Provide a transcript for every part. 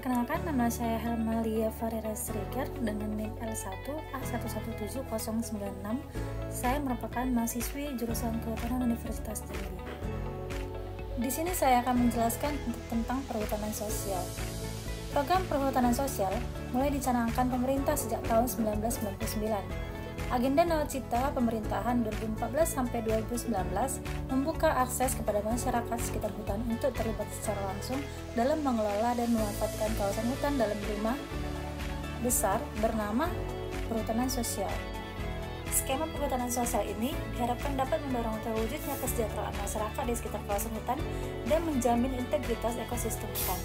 Perkenalkan, nama saya Helmalia Farera Sregar dengan NIM L1A117096. Saya merupakan mahasiswi jurusan Kehutanan Universitas Jambi. Di sini saya akan menjelaskan tentang perhutanan sosial. Program perhutanan sosial mulai dicanangkan pemerintah sejak tahun 1999. Agenda nawacita pemerintahan 2014-2019 membuka akses kepada masyarakat sekitar hutan untuk terlibat secara langsung dalam mengelola dan memanfaatkan kawasan hutan dalam 5 besar bernama perhutanan sosial. Skema perhutanan sosial ini diharapkan dapat mendorong terwujudnya kesejahteraan masyarakat di sekitar kawasan hutan dan menjamin integritas ekosistem hutan.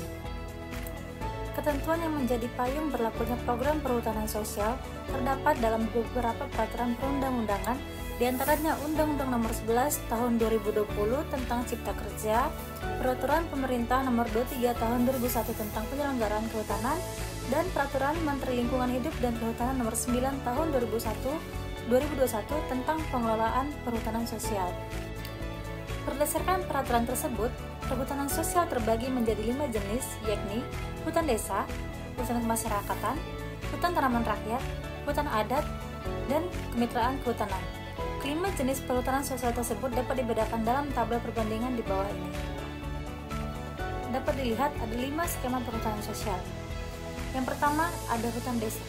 Ketentuan yang menjadi payung berlakunya program perhutanan sosial terdapat dalam beberapa peraturan perundang-undangan, diantaranya Undang-Undang Nomor 11 Tahun 2020 tentang Cipta Kerja, Peraturan Pemerintah Nomor 23 Tahun 2001 tentang Penyelenggaraan Kehutanan, dan Peraturan Menteri Lingkungan Hidup dan Kehutanan Nomor 9 Tahun 2021 tentang Pengelolaan Perhutanan Sosial. Berdasarkan peraturan tersebut, perhutanan sosial terbagi menjadi 5 jenis, yakni hutan desa, hutan kemasyarakatan, hutan tanaman rakyat, hutan adat, dan kemitraan kehutanan. Kelima jenis perhutanan sosial tersebut dapat dibedakan dalam tabel perbandingan di bawah ini. Dapat dilihat ada 5 skema perhutanan sosial. Yang pertama ada hutan desa.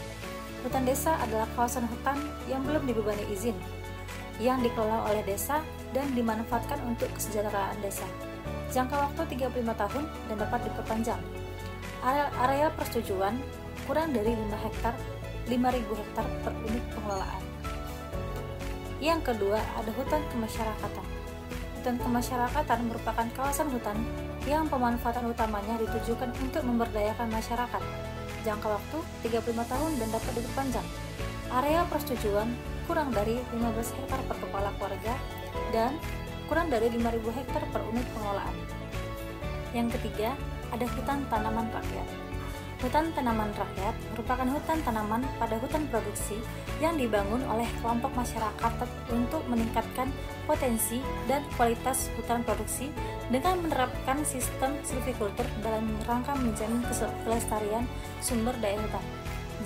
Hutan desa adalah kawasan hutan yang belum dibebani izin, yang dikelola oleh desa dan dimanfaatkan untuk kesejahteraan desa. Jangka waktu 35 tahun dan dapat diperpanjang. Area persetujuan kurang dari 5.000 hektar per unit pengelolaan. Yang kedua ada hutan kemasyarakatan. Hutan kemasyarakatan merupakan kawasan hutan yang pemanfaatan utamanya ditujukan untuk memberdayakan masyarakat. Jangka waktu 35 tahun dan dapat diperpanjang. Area persetujuan kurang dari 15 hektar per kepala keluarga dan kurang dari 5.000 hektar per unit pengelolaan. Yang ketiga, ada hutan tanaman rakyat. Hutan tanaman rakyat merupakan hutan tanaman pada hutan produksi yang dibangun oleh kelompok masyarakat untuk meningkatkan potensi dan kualitas hutan produksi dengan menerapkan sistem silvikultur dalam rangka menjamin kelestarian sumber daya hutan.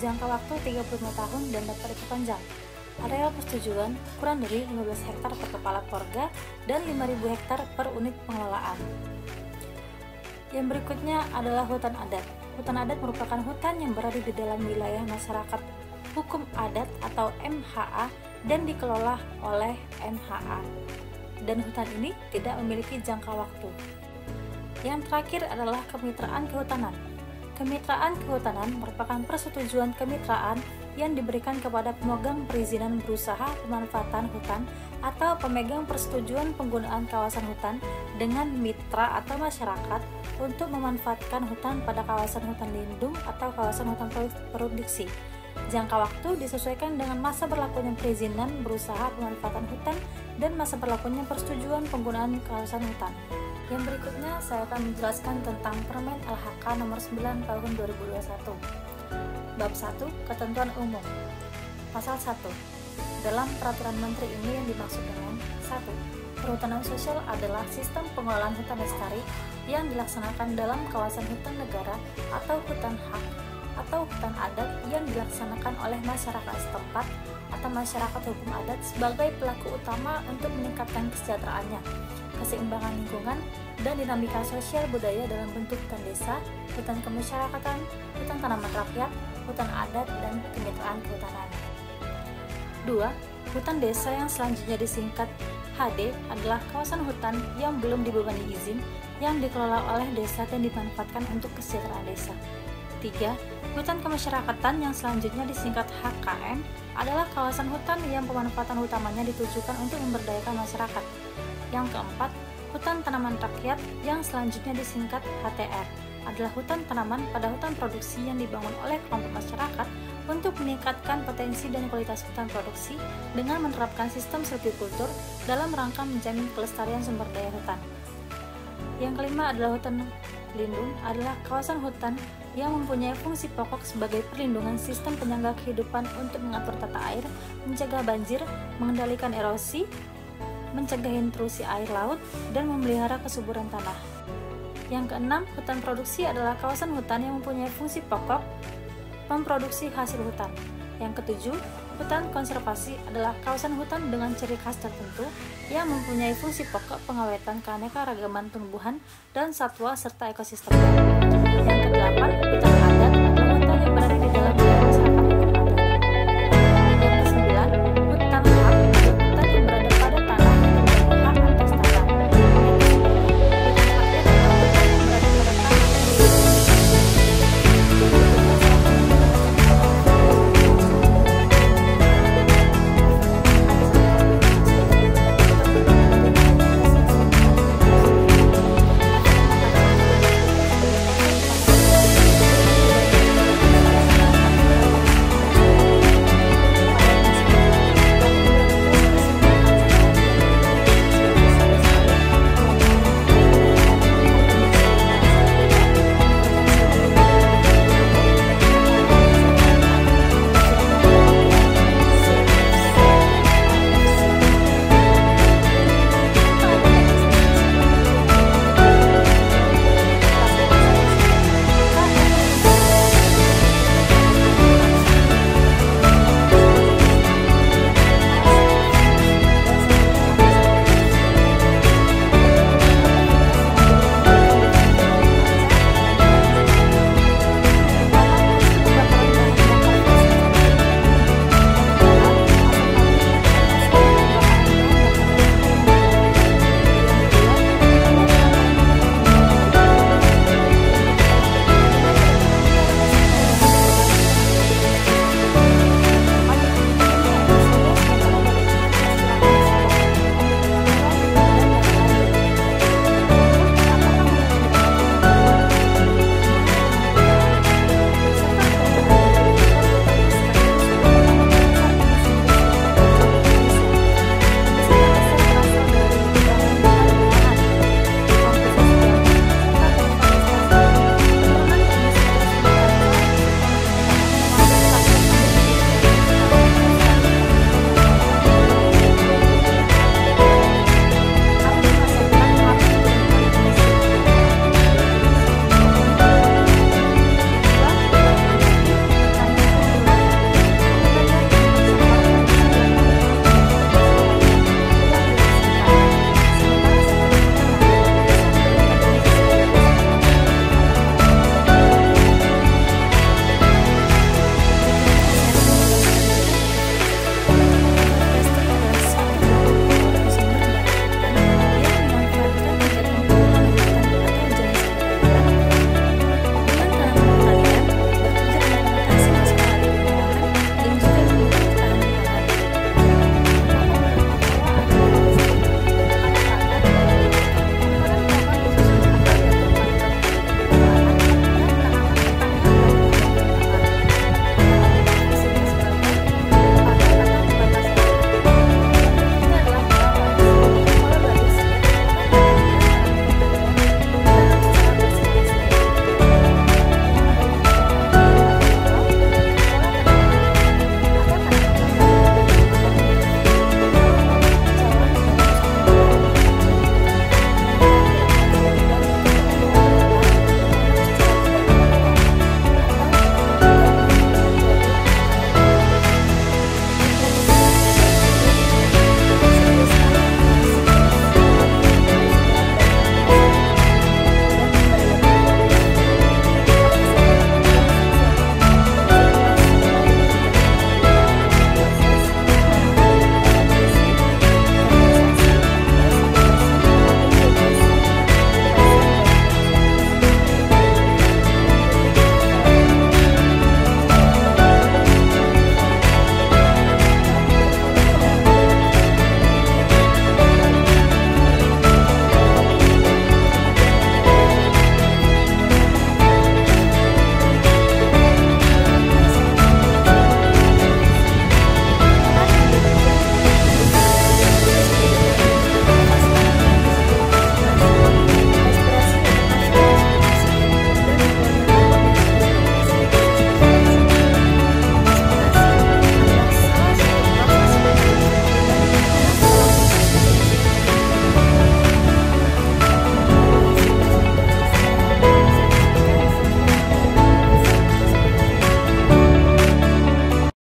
Jangka waktu 35 tahun dan dapat diperpanjang. Area persetujuan kurang dari 15 hektar per kepala keluarga dan 5.000 hektar per unit pengelolaan. Yang berikutnya adalah hutan adat. Hutan adat merupakan hutan yang berada di dalam wilayah masyarakat hukum adat atau MHA dan dikelola oleh MHA. Dan hutan ini tidak memiliki jangka waktu. Yang terakhir adalah kemitraan kehutanan. Kemitraan kehutanan merupakan persetujuan kemitraan yang diberikan kepada pemegang perizinan berusaha pemanfaatan hutan atau pemegang persetujuan penggunaan kawasan hutan dengan mitra atau masyarakat untuk memanfaatkan hutan pada kawasan hutan lindung atau kawasan hutan produksi. Jangka waktu disesuaikan dengan masa berlakunya perizinan berusaha pemanfaatan hutan dan masa berlakunya persetujuan penggunaan kawasan hutan. Yang berikutnya saya akan menjelaskan tentang Permen LHK Nomor 9 Tahun 2021. Bab 1, Ketentuan Umum. Pasal 1. Dalam peraturan menteri ini yang dimaksud dengan 1. Perhutanan sosial adalah sistem pengelolaan hutan lestari yang dilaksanakan dalam kawasan hutan negara atau hutan hak atau hutan adat yang dilaksanakan oleh masyarakat setempat atau masyarakat hukum adat sebagai pelaku utama untuk meningkatkan kesejahteraannya, keseimbangan lingkungan, dan dinamika sosial budaya dalam bentuk hutan desa, hutan kemasyarakatan, hutan tanaman rakyat, hutan adat, dan kemitraan kehutanan. 2. Hutan desa yang selanjutnya disingkat HD adalah kawasan hutan yang belum dibebani izin yang dikelola oleh desa dan dimanfaatkan untuk kesejahteraan desa. 3. Hutan kemasyarakatan yang selanjutnya disingkat HKM adalah kawasan hutan yang pemanfaatan utamanya ditujukan untuk memberdayakan masyarakat. Yang keempat, hutan tanaman rakyat yang selanjutnya disingkat HTR adalah hutan tanaman pada hutan produksi yang dibangun oleh kelompok masyarakat untuk meningkatkan potensi dan kualitas hutan produksi dengan menerapkan sistem silvikultur dalam rangka menjamin kelestarian sumber daya hutan. Yang kelima adalah hutan lindung adalah kawasan hutan yang mempunyai fungsi pokok sebagai perlindungan sistem penyangga kehidupan untuk mengatur tata air, mencegah banjir, mengendalikan erosi, mencegah intrusi air laut, dan memelihara kesuburan tanah. Yang keenam, hutan produksi adalah kawasan hutan yang mempunyai fungsi pokok memproduksi hasil hutan. Yang ketujuh, hutan konservasi adalah kawasan hutan dengan ciri khas tertentu yang mempunyai fungsi pokok pengawetan keanekaragaman tumbuhan dan satwa serta ekosistem. Yang kedelapan, hutan adat adalah